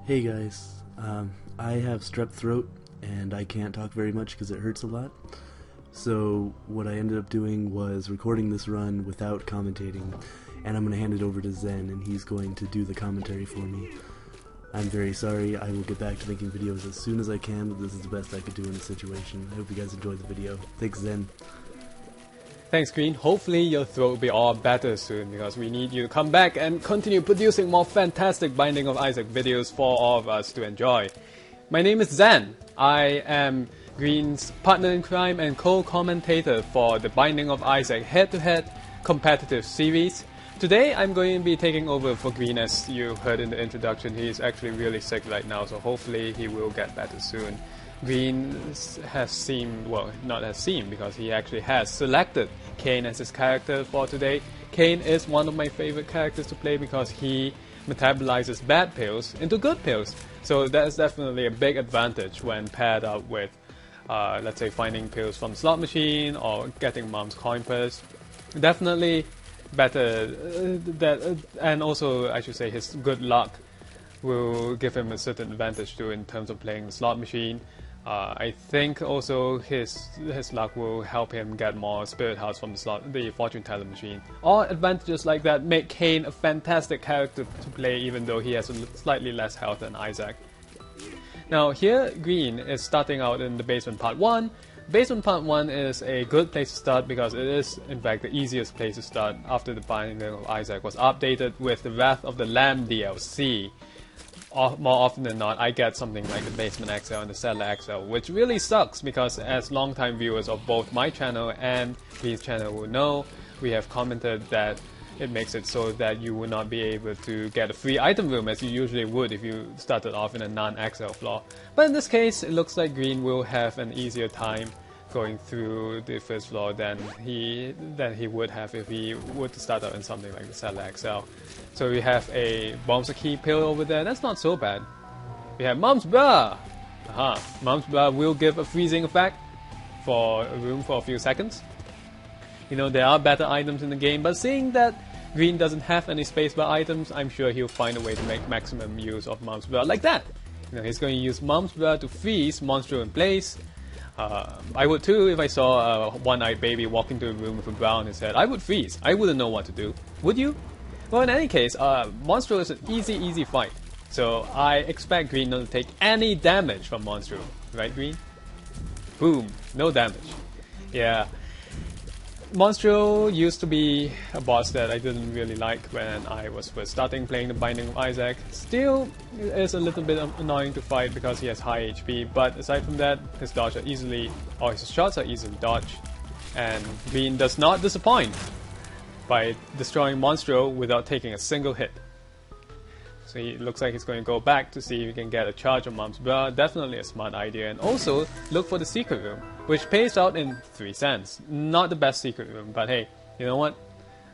Hey guys, I have strep throat and I can't talk very much because it hurts a lot. So what I ended up doing was recording this run without commentating, and I'm going to hand it over to Zen and he's going to do the commentary for me. I'm very sorry, I will get back to making videos as soon as I can, but this is the best I could do in this situation. I hope you guys enjoyed the video. Thanks, Zen. Thanks, Green. Hopefully your throat will be all better soon, because we need you to come back and continue producing more fantastic Binding of Isaac videos for all of us to enjoy. My name is Zen. I am Green's partner in crime and co-commentator for the Binding of Isaac head-to-head competitive series. Today I'm going to be taking over for Green. As you heard in the introduction, he is actually really sick right now, so hopefully he will get better soon. Green has seemed, well, not has seemed, because he actually has selected Cain as his character for today. Cain is one of my favorite characters to play because he metabolizes bad pills into good pills. So that's definitely a big advantage when paired up with, let's say, finding pills from the slot machine or getting mom's coin purse. Definitely better, and also I should say his good luck will give him a certain advantage too in terms of playing the slot machine. I think also his luck will help him get more spirit hearts from the fortune teller machine. All advantages like that make Cain a fantastic character to play, even though he has slightly less health than Isaac. Now here Green is starting out in the basement part 1. Basement part 1 is a good place to start because it is in fact the easiest place to start after the Binding of Isaac was updated with the Wrath of the Lamb DLC. More often than not, I get something like the Basement XL and the Cellar XL, which really sucks because as long-time viewers of both my channel and Green's channel will know, we have commented that it makes it so that you will not be able to get a free item room as you usually would if you started off in a non-XL floor. But in this case, it looks like Green will have an easier time going through the first floor than he would have if he would start out in something like the Cellar XL. So we have a Bombs Key pill over there. That's not so bad. We have Mom's Bra. Mom's Bra will give a freezing effect for a room for a few seconds. You know, there are better items in the game, but seeing that Green doesn't have any spacebar items, I'm sure he'll find a way to make maximum use of Mom's Bra like that. You know, he's going to use Mom's Bra to freeze Monstro in place. I would too if I saw a one-eyed baby walk into a room with a bra on his head. I would freeze. I wouldn't know what to do. Would you? Well, in any case, Monstro is an easy fight. So I expect Green not to take any damage from Monstro. Right, Green? Boom. No damage. Yeah. Monstro used to be a boss that I didn't really like when I was first starting playing the Binding of Isaac. Still is a little bit annoying to fight because he has high HP, but aside from that, his shots are easily dodged, and Green does not disappoint by destroying Monstro without taking a single hit. So it looks like he's going to go back to see if he can get a charge on Mom's Bra. Definitely a smart idea. And also look for the secret room, which pays out in 3 cents. Not the best secret room, but hey, you know what?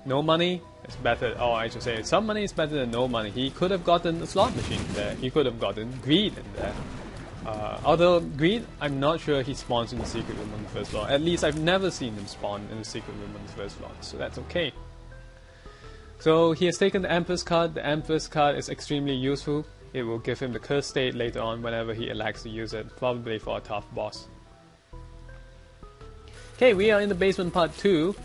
No money is better, or I should say some money is better than no money. He could have gotten a slot machine there. He could have gotten greed in there. Although greed, I'm not sure he spawns in the secret room on the first floor. At least I've never seen him spawn in the secret room on the first floor, so that's okay. So he has taken the Empress card. The Empress card is extremely useful. It will give him the curse state later on whenever he elects to use it, probably for a tough boss. Okay, we are in the basement part 2.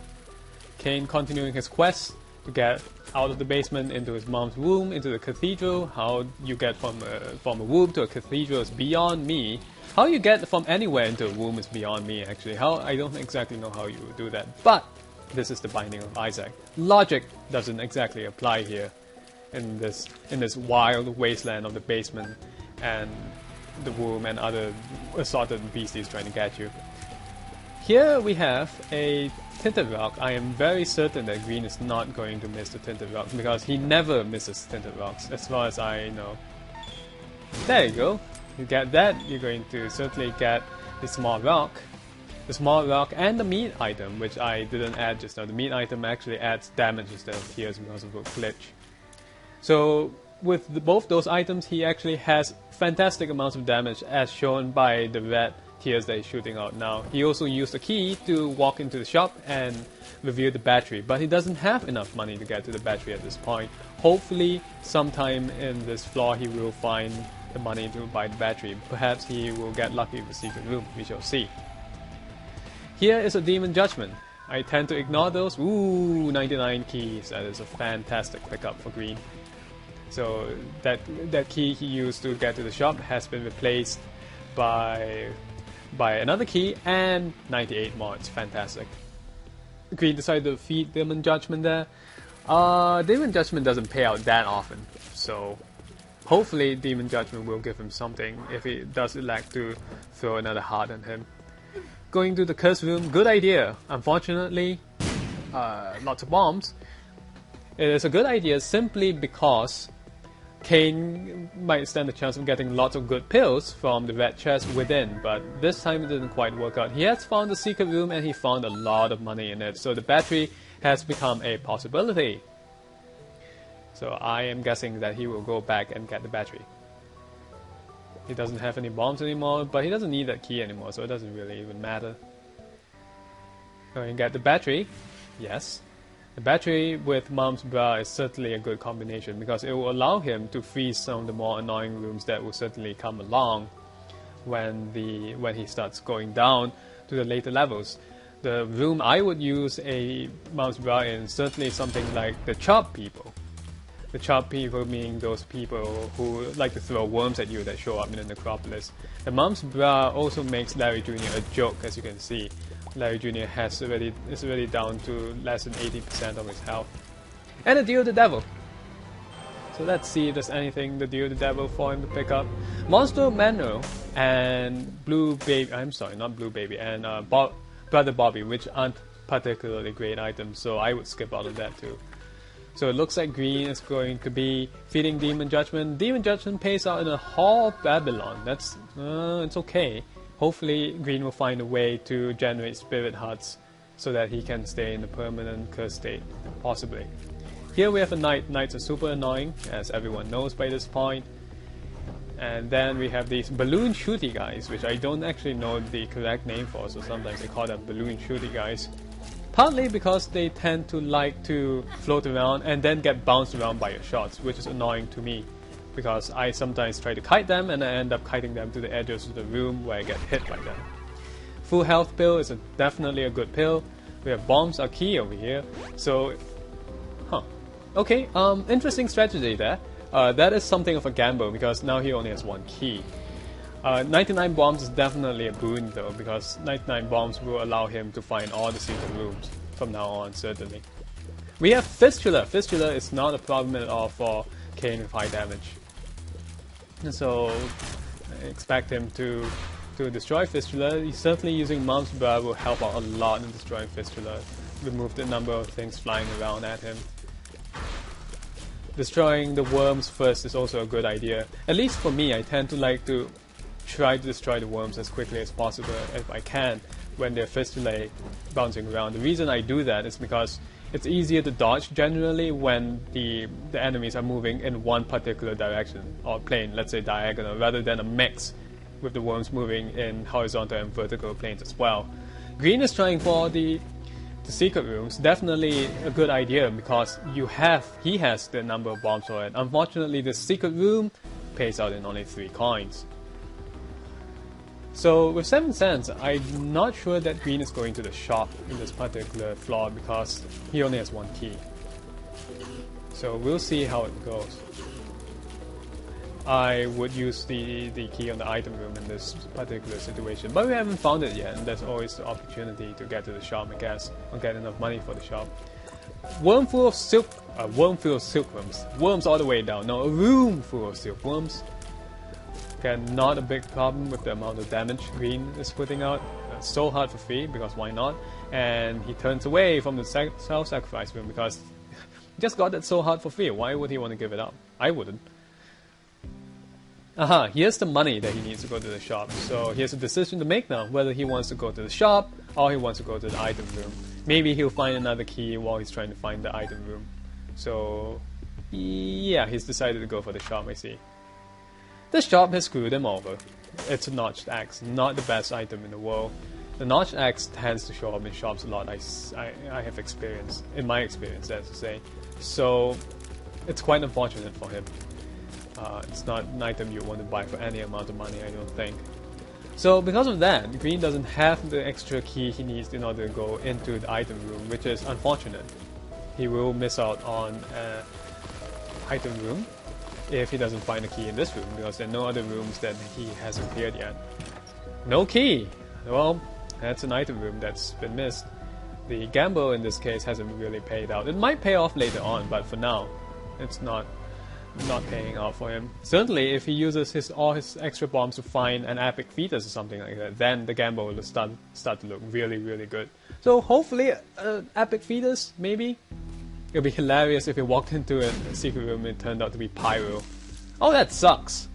Cain continuing his quest to get out of the basement into his mom's womb, into the cathedral. How you get from a womb to a cathedral is beyond me. How you get from anywhere into a womb is beyond me, actually. I don't exactly know how you would do that, but this is the Binding of Isaac. Logic doesn't exactly apply here in this wild wasteland of the basement and the womb and other assorted beasties trying to get you. Here we have a Tinted Rock. I am very certain that Green is not going to miss the Tinted Rocks because he never misses Tinted Rocks as far as I know. There you go. You get that, you're going to certainly get the Small Rock. The Small Rock and the meat item, which I didn't add just now. The meat item actually adds damage instead of tears because of a glitch. So with both those items, he actually has fantastic amounts of damage as shown by the red tears that he's shooting out now. He also used a key to walk into the shop and review the battery, but he doesn't have enough money to get to the battery at this point. Hopefully, sometime in this floor he will find the money to buy the battery. Perhaps he will get lucky with the secret room, we shall see. Here is a Demon Judgment. I tend to ignore those. Ooh, 99 keys. That is a fantastic pickup for green. So that key he used to get to the shop has been replaced by another key and 98 mods. Fantastic. Green decided to feed Demon Judgment there. Demon Judgment doesn't pay out that often, so hopefully Demon Judgment will give him something if he does elect to throw another heart on him. Going to the curse room, good idea. Unfortunately, lots of bombs. It is a good idea simply because Kane might stand a chance of getting lots of good pills from the red chest within, but this time it didn't quite work out. He has found the secret room and he found a lot of money in it, so the battery has become a possibility. So I am guessing that he will go back and get the battery. He doesn't have any bombs anymore, but he doesn't need that key anymore, so it doesn't really even matter. Going to get the battery. Yes. The battery with Mom's Bra is certainly a good combination because it will allow him to freeze some of the more annoying rooms that will certainly come along when he starts going down to the later levels. The room I would use a Mom's Bra in certainly something like the Chop People. The Chop People meaning those people who like to throw worms at you that show up in the necropolis. The Mom's Bra also makes Larry Jr. a joke, as you can see. Larry Jr. is already down to less than 80% of his health. And the Deal the Devil. So let's see if there's anything the Deal the Devil for him to pick up. Monster Manual and Blue Baby, I'm sorry, not Blue Baby, and Brother Bobby, which aren't particularly great items, so I would skip out of that too. So it looks like green is going to be feeding Demon Judgment. Demon Judgment pays out in a Hall of Babylon. That's it's okay. Hopefully green will find a way to generate spirit hearts so that he can stay in a permanent curse state, possibly. Here we have a knight. Knights are super annoying, as everyone knows by this point. And then we have these balloon shooty guys, which I don't actually know the correct name for, so sometimes they call them balloon shooty guys. Partly because they tend to like to float around and then get bounced around by your shots, which is annoying to me because I sometimes try to kite them and I end up kiting them to the edges of the room where I get hit by them. Full health pill is definitely a good pill. We have bombs are key over here, so okay, interesting strategy there. That is something of a gamble because now he only has one key. 99 bombs is definitely a boon though, because 99 bombs will allow him to find all the secret rooms from now on, certainly. We have Fistula. Fistula is not a problem at all for Kane with high damage. So I expect him to destroy Fistula. He's certainly using Mom's Bra will help out a lot in destroying Fistula. Remove the number of things flying around at him. Destroying the worms first is also a good idea. At least for me, I tend to like to try to destroy the worms as quickly as possible if I can when they're fistulae bouncing around. The reason I do that is because it's easier to dodge generally when the enemies are moving in one particular direction or plane, let's say diagonal, rather than a mix with the worms moving in horizontal and vertical planes as well. Green is trying for the secret rooms. Definitely a good idea because he has the number of bombs for it. Unfortunately, the secret room pays out in only 3 coins. So with 7 cents, I'm not sure that green is going to the shop in this particular floor because he only has 1 key. So we'll see how it goes. I would use the key on the item room in this particular situation, but we haven't found it yet, and there's always the opportunity to get to the shop, I guess, or get enough money for the shop. Worm full of silkworms. Worms all the way down. No, a room full of silkworms. Again, not a big problem with the amount of damage green is putting out. So hard for free, because why not? And he turns away from the self-sacrifice room because he just got that so hard for free. Why would he want to give it up? I wouldn't. Here's the money that he needs to go to the shop. So he has a decision to make now, whether he wants to go to the shop or he wants to go to the item room. Maybe he'll find another key while he's trying to find the item room. So yeah, he's decided to go for the shop, I see. The shop has screwed him over. It's a notched axe, not the best item in the world. The notched axe tends to show up in shops a lot, I have experienced, in my experience, that's to say. So it's quite unfortunate for him. It's not an item you want to buy for any amount of money, I don't think. So because of that, Green doesn't have the extra key he needs in order to go into the item room, which is unfortunate. He will miss out on an item room if he doesn't find a key in this room, because there are no other rooms that he hasn't cleared yet. No key! Well, that's an item room that's been missed. The gamble in this case hasn't really paid out. It might pay off later on, but for now, it's not paying out for him. Certainly, if he uses all his extra bombs to find an epic fetus or something like that, then the gamble will start to look really, really good. So hopefully, epic fetus, maybe? It'd be hilarious if he walked into a secret room and it turned out to be Pyro. Oh, that sucks!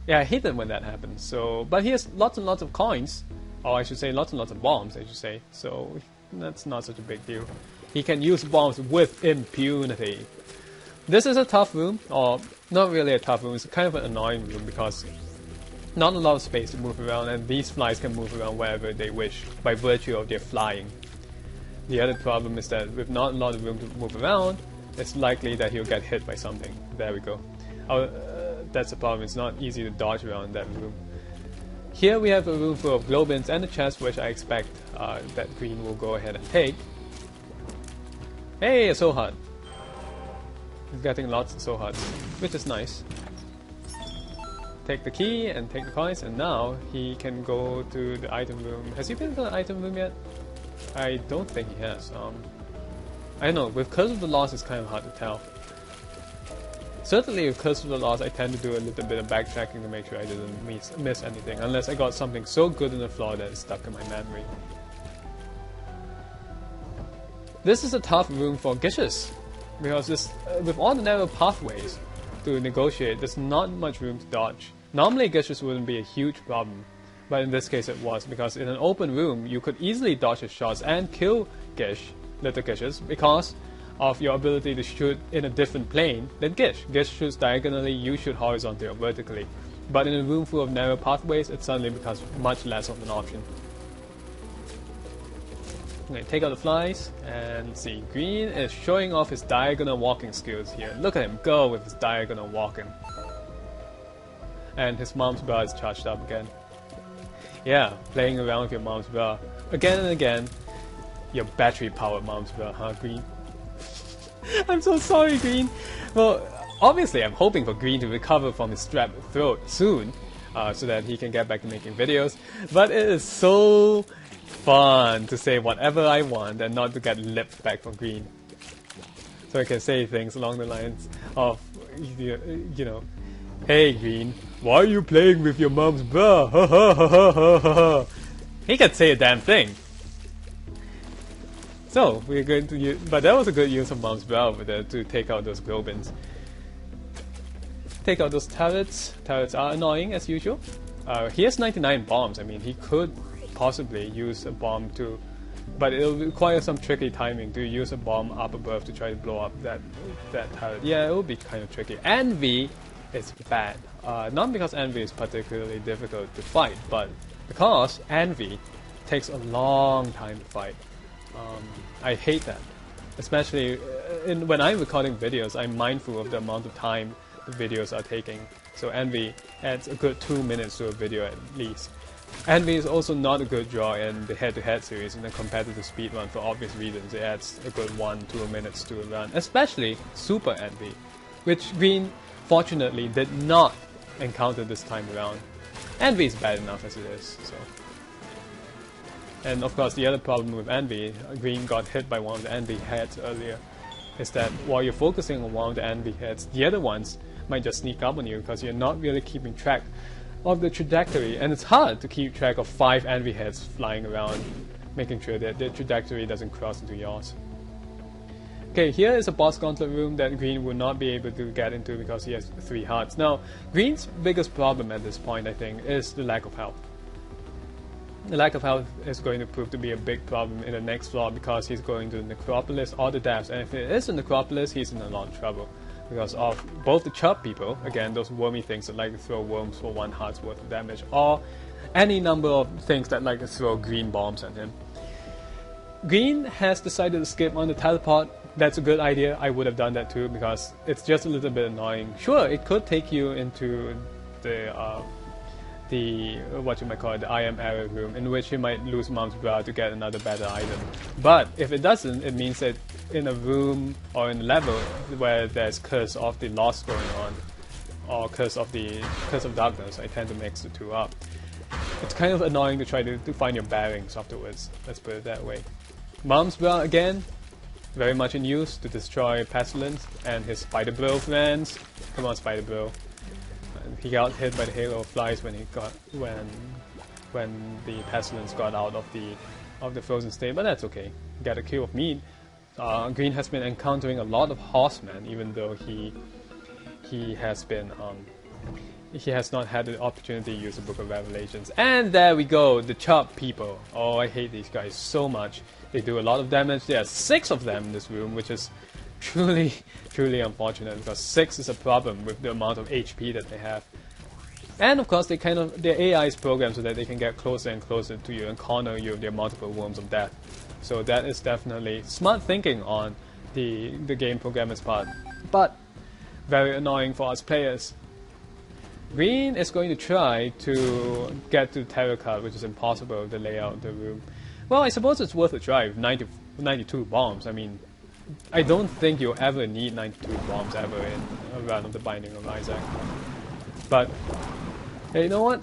Yeah, I hate it when that happens. So, but he has lots and lots of coins, or I should say lots and lots of bombs, I should say. So that's not such a big deal. He can use bombs with impunity. This is a tough room, or not really a tough room, it's kind of an annoying room because not a lot of space to move around, and these flies can move around wherever they wish by virtue of their flying. The other problem is that with not a lot of room to move around, it's likely that he'll get hit by something. There we go. That's the problem, it's not easy to dodge around that room. Here we have a room full of globins and a chest which I expect that Green will go ahead and take. Hey, a soul heart. He's getting lots of soul hearts, which is nice. Take the key and take the coins, and now he can go to the item room. Has he been to the item room yet? I don't think he has. I don't know, with Curse of the Lost it's kind of hard to tell. Certainly with Curse of the Lost I tend to do a little bit of backtracking to make sure I didn't miss anything, unless I got something so good in the floor that it's stuck in my memory. This is a tough room for Gishes, because with all the narrow pathways to negotiate, there's not much room to dodge. Normally Gishes wouldn't be a huge problem, but in this case it was, because in an open room you could easily dodge his shots and kill little Gishes, because of your ability to shoot in a different plane than Gish. Gish shoots diagonally, you shoot horizontally or vertically. But in a room full of narrow pathways, it suddenly becomes much less of an option. Okay, take out the flies, and let's see. Green is showing off his diagonal walking skills here. Look at him go with his diagonal walking. And his mom's bra is charged up again. Yeah, playing around with your mom's bra. Again and again. Your battery-powered mom's bra, huh, Green? I'm so sorry, Green. Well, obviously I'm hoping for Green to recover from his strep throat soon, so that he can get back to making videos. But it is so fun to say whatever I want and not to get lipped back from Green. So I can say things along the lines of, you know, hey Green, why are you playing with your mom's bra? Ha ha ha ha ha ha. He can say a damn thing. So we're going to use, but that was a good use of mom's bra over there to take out those globins. Take out those turrets. Turrets are annoying as usual. He has 99 bombs. I mean, he could possibly use a bomb to, but it'll require some tricky timing to use a bomb up above to try to blow up that turret. Yeah, it will be kind of tricky. Envy is bad. Not because Envy is particularly difficult to fight, but because Envy takes a long time to fight. I hate that, especially when I'm recording videos. I'm mindful of the amount of time the videos are taking. So Envy adds a good 2 minutes to a video at least. Envy is also not a good draw in the head-to-head series in the competitive speedrun for obvious reasons. It adds a good 1-2 minutes to a run, especially Super Envy, which Green fortunately did not encounter this time around. Envy is bad enough as it is, so. And of course the other problem with Envy, Green got hit by one of the Envy heads earlier, is that while you're focusing on one of the Envy heads, the other ones might just sneak up on you because you're not really keeping track of the trajectory, and it's hard to keep track of 5 Envy heads flying around, making sure that the trajectory doesn't cross into yours. Okay, here is a boss gauntlet room that Green will not be able to get into because he has 3 hearts. Now, Green's biggest problem at this point, I think, is the lack of health. The lack of health is going to prove to be a big problem in the next floor because he's going to the Necropolis or the Depths, and if it is the Necropolis, he's in a lot of trouble because of both the chub people, again those wormy things that like to throw worms for 1 heart's worth of damage, or any number of things that like to throw green bombs at him. Green has decided to skip on the teleport. That's a good idea. I would have done that too because it's just a little bit annoying. Sure, it could take you into the what you might call it, the I am error room, in which you might lose Mom's Brow to get another better item. But if it doesn't, it means that in a room or in a level where there's Curse of the Lost going on, or Curse of Darkness, I tend to mix the two up. It's kind of annoying to try to find your bearings afterwards. Let's put it that way. Mom's Brow again, very much in use to destroy Pestilence and his Spider Bro friends. Come on, Spider Bro. He got hit by the Halo of Flies when the Pestilence got out of the frozen state, but that's okay. Got a kill of meat. Green has been encountering a lot of horsemen, even though he has not had the opportunity to use the Book of Revelations. And there we go, the Chop people. Oh, I hate these guys so much. They do a lot of damage. There are 6 of them in this room, which is truly unfortunate because 6 is a problem with the amount of HP that they have. And of course, their AI is programmed so that they can get closer and closer to you and corner you with their multiple worms of death. So that is definitely smart thinking on the game programmer's part, but very annoying for us players. Green is going to try to get to Terror card, which is impossible to lay out the room. Well, I suppose it's worth a try. 92 bombs. I mean, I don't think you'll ever need 92 bombs ever in a run of the Binding of Isaac. But hey, you know what?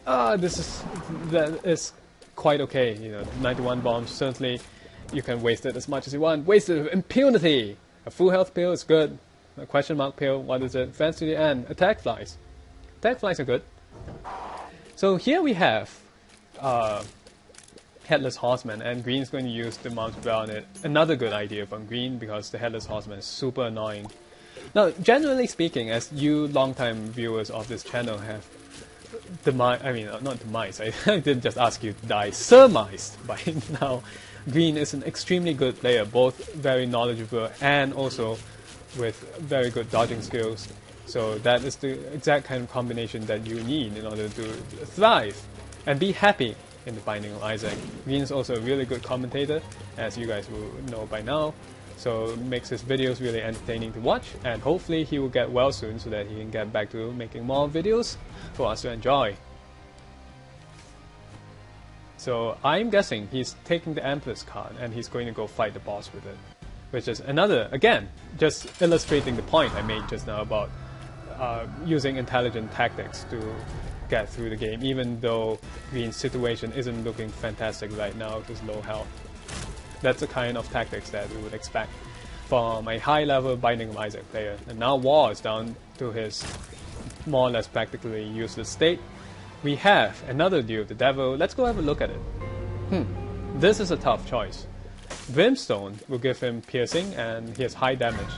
That is quite okay. You know, 91 bombs, certainly you can waste it as much as you want. Waste it with impunity. A full health pill is good. A question mark pill, what is it? Advance to the end. Attack flies. Attack flies are good. So here we have Headless Horseman, and Green is going to use the Mom's Brow on it. Another good idea from Green because the Headless Horseman is super annoying. Now, generally speaking, as you long-time viewers of this channel have not demise, I didn't just ask you to die, surmised by now, Green is an extremely good player, both very knowledgeable and also with very good dodging skills. So that is the exact kind of combination that you need in order to thrive and be happy in the Binding of Isaac. Green is also a really good commentator, as you guys will know by now, so it makes his videos really entertaining to watch, and hopefully he will get well soon so that he can get back to making more videos for us to enjoy. So I'm guessing he's taking the Empress card and he's going to go fight the boss with it, which is another, again, just illustrating the point I made just now about using intelligent tactics to get through the game, even though Green's situation isn't looking fantastic right now with his low health. That's the kind of tactics that we would expect from a high-level Binding of Isaac player. And now War is down to his more or less practically useless state. We have another Dew of the Devil. Let's go have a look at it. This is a tough choice. Brimstone will give him piercing and he has high damage.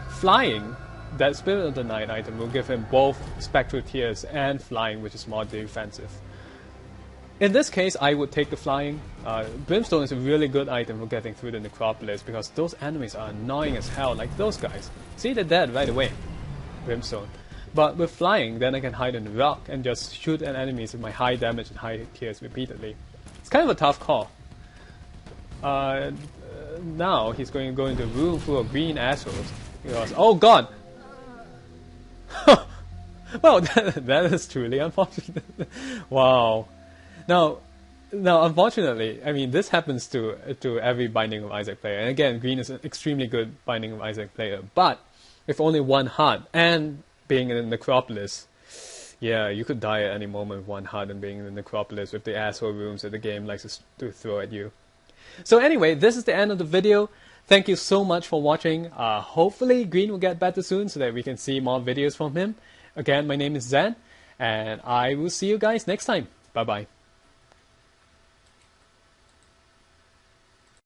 Flying, that Spirit of the Night item, will give him both Spectral Tears and Flying, which is more defensive. In this case, I would take the Flying. Brimstone is a really good item for getting through the Necropolis because those enemies are annoying as hell, like those guys. See, they're dead right away. Brimstone. But with Flying, then I can hide in the rock and just shoot at enemies with my high damage and high tears repeatedly. It's kind of a tough call. Now he's going to go into a room full of green assholes. Because, oh god! Well, that is truly unfortunate. Wow. Now, unfortunately, I mean, this happens to every Binding of Isaac player. And again, Green is an extremely good Binding of Isaac player. But with only one heart and being in the Necropolis, yeah, you could die at any moment with one heart and being in the Necropolis with the asshole rooms that the game likes to throw at you. So anyway, this is the end of the video. Thank you so much for watching. Hopefully Green will get better soon so that we can see more videos from him. Again, my name is Zan, and I will see you guys next time. Bye bye.